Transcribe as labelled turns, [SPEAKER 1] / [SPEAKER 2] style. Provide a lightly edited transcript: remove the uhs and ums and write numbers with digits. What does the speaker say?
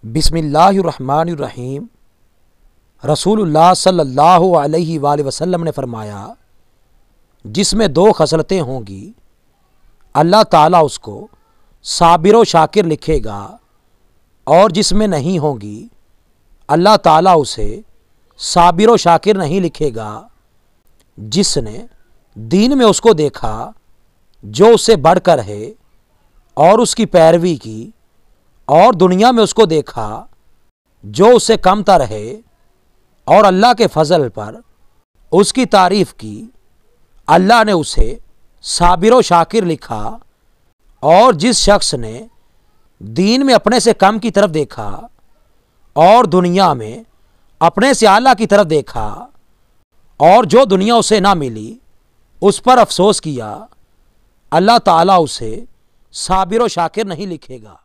[SPEAKER 1] बिस्मिल्लाहिर्रहमानिर्रहीम। रसूलुल्लाह सल्लल्लाहु अलैहि वसल्लम ने फरमाया, जिसमें दो खसलतें होंगी अल्लाह ताला उसको साबिर व शाकिर लिखेगा, और जिसमें नहीं होंगी अल्लाह ताला उसे साबिर व शाकिर नहीं लिखेगा। जिसने दीन में उसको देखा जो उससे बढ़कर है और उसकी पैरवी की, और दुनिया में उसको देखा जो उससे कमतर है और अल्लाह के फजल पर उसकी तारीफ की, अल्लाह ने उसे साबिर व शाकिर लिखा। और जिस शख्स ने दीन में अपने से कम की तरफ देखा और दुनिया में अपने से आला की तरफ देखा, और जो दुनिया उसे ना मिली उस पर अफसोस किया, अल्लाह ताला उसे साबिर व शाकिर नहीं लिखेगा।